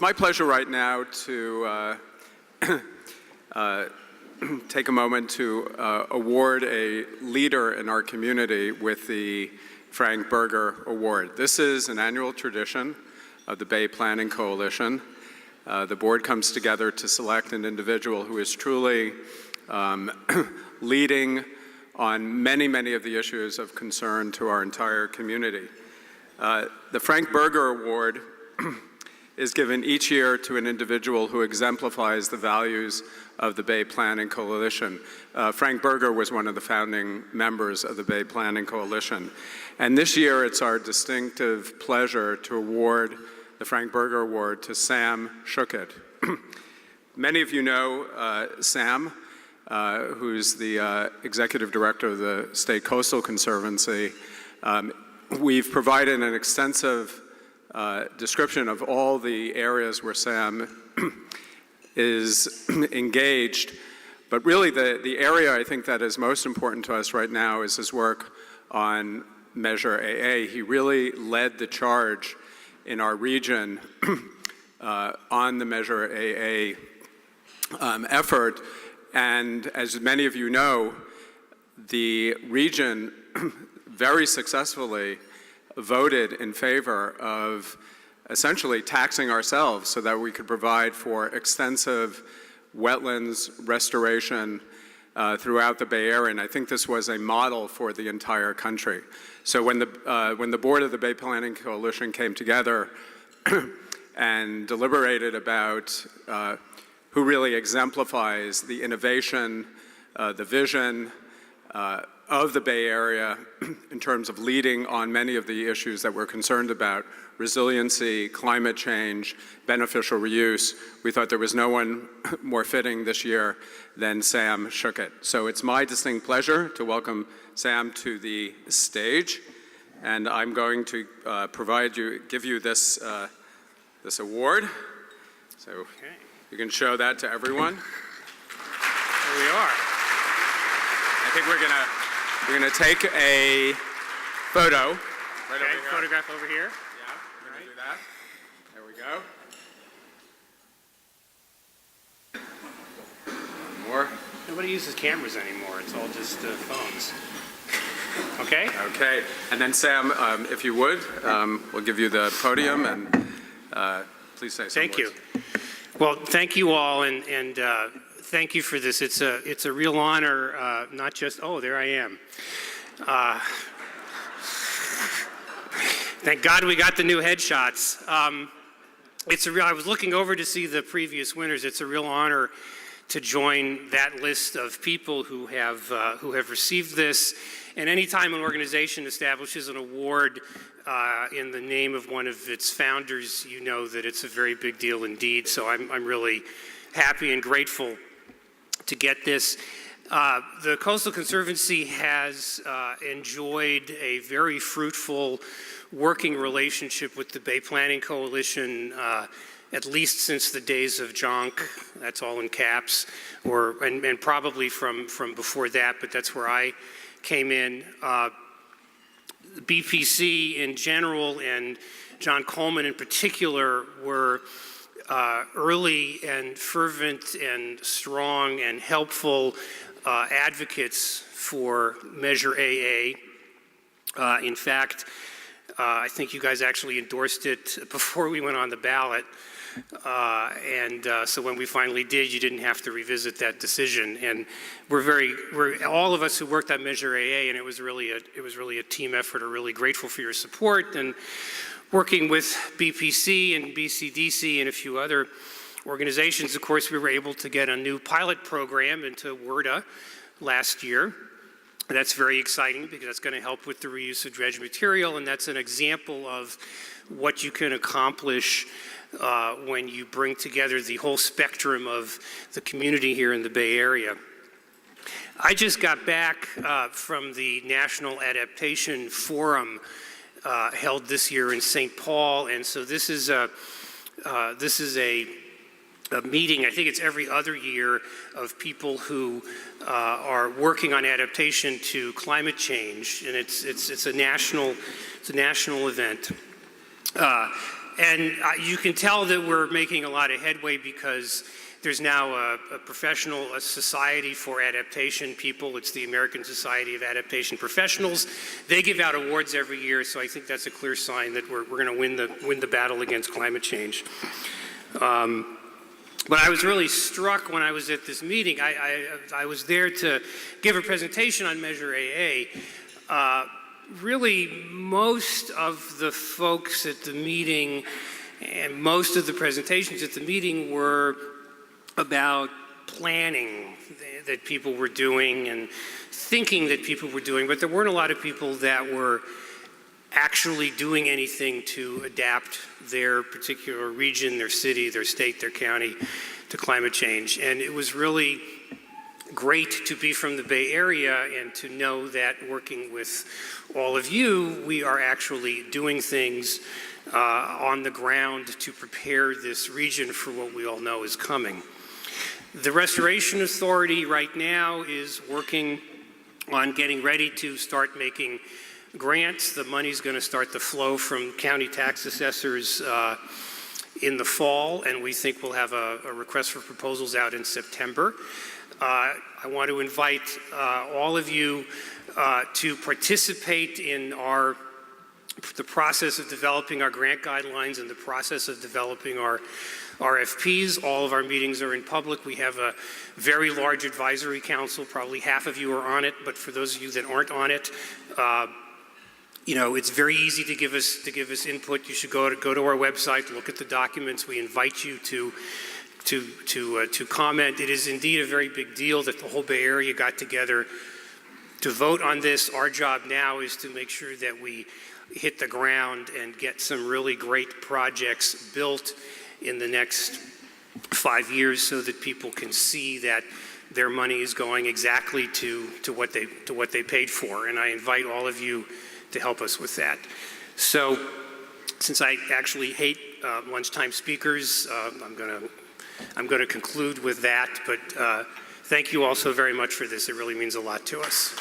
my pleasure right now to take a moment to award a leader in our community with the Frank Boerger Award. This is an annual tradition of the Bay Planning Coalition. The board comes together to select an individual who is truly leading on many of the issues of concern to our entire community. The Frank Boerger Award is given each year to an individual who exemplifies the values of the Bay Planning Coalition. Frank Boerger was one of the founding members of the Bay Planning Coalition. And this year it's our distinctive pleasure to award the Frank Boerger Award to Sam Schuchat. Many of you know Sam, who's the executive director of the State Coastal Conservancy. We've provided an extensive description of all the areas where Sam is engaged, but really the area I think that is most important to us right now is his work on Measure AA. He really led the charge in our region on the Measure AA effort, and as many of you know, the region very successfully voted in favor of essentially taxing ourselves so that we could provide for extensive wetlands restoration throughout the Bay Area, and I think this was a model for the entire country. So when the board of the Bay Planning Coalition came together and deliberated about who really exemplifies the innovation, the vision of the Bay Area in terms of leading on many of the issues that we're concerned about, resiliency, climate change, beneficial reuse, we thought there was no one more fitting this year than Sam Schuchat. So it's my distinct pleasure to welcome Sam to the stage, and I'm going to give you this, this award. So you can show that to everyone. Here we are. I think we're gonna take a photo right over here. Photograph over here. Yeah, we're gonna do that. There we go. One more. Nobody uses cameras anymore. It's all just phones. Okay. Okay, and then Sam, if you would, we'll give you the podium, and please say some Thank words. you. Well, thank you all, and thank you for this. It's a real honor, not just, oh, there I am. Thank God we got the new headshots. I was looking over to see the previous winners. It's a real honor to join that list of people who have received this. And anytime an organization establishes an award in the name of one of its founders, you know that it's a very big deal indeed. So I'm really happy and grateful to get this. The Coastal Conservancy has enjoyed a very fruitful working relationship with the Bay Planning Coalition, at least since the days of JONC, that's all in caps, and probably from before that, but that's where I came in. BPC in general and John Coleman in particular were early and fervent and strong and helpful advocates for Measure AA. In fact, I think you guys actually endorsed it before we went on the ballot. So when we finally did, you didn't have to revisit that decision. And we're all of us who worked on Measure AA, and it was really a team effort. Are really grateful for your support, and working with BPC and BCDC and a few other organizations. Of course, we were able to get a new pilot program into WRDA last year. That's very exciting because that's going to help with the reuse of dredge material, and that's an example of what you can accomplish when you bring together the whole spectrum of the community here in the Bay Area. I just got back from the National Adaptation Forum held this year in St. Paul, and so this is a meeting, I think it's every other year, of people who are working on adaptation to climate change, and it's a national event. You can tell that we're making a lot of headway because there's now a society for adaptation people. It's the American Society of Adaptation Professionals. They give out awards every year, so I think that's a clear sign that we're going to win the battle against climate change. But I was really struck when I was at this meeting. I was there to give a presentation on Measure AA. Really, most of the folks at the meeting and most of the presentations at the meeting were about planning that people were doing and thinking that people were doing, but there weren't a lot of people that were actually doing anything to adapt their particular region, their city, their state, their county to climate change. And it was really great to be from the Bay Area and to know that working with all of you, we are actually doing things on the ground to prepare this region for what we all know is coming. The Restoration Authority right now is working on getting ready to start making grants. The money's going to start to flow from county tax assessors in the fall, and we think we'll have a request for proposals out in September. I want to invite all of you to participate in the process of developing our grant guidelines and the process of developing our RFPs. All of our meetings are in public. We have a very large advisory council. Probably half of you are on it, but for those of you that aren't on it, you know, it's very easy to give us input. You should go to our website, look at the documents. We invite you to comment. It is indeed a very big deal that the whole Bay Area got together to vote on this. Our job now is to make sure that we hit the ground and get some really great projects built in the next 5 years so that people can see that their money is going exactly to what they paid for. And I invite all of you to help us with that. So since I actually hate lunchtime speakers, I'm going to conclude with that. But thank you all so very much for this. It really means a lot to us.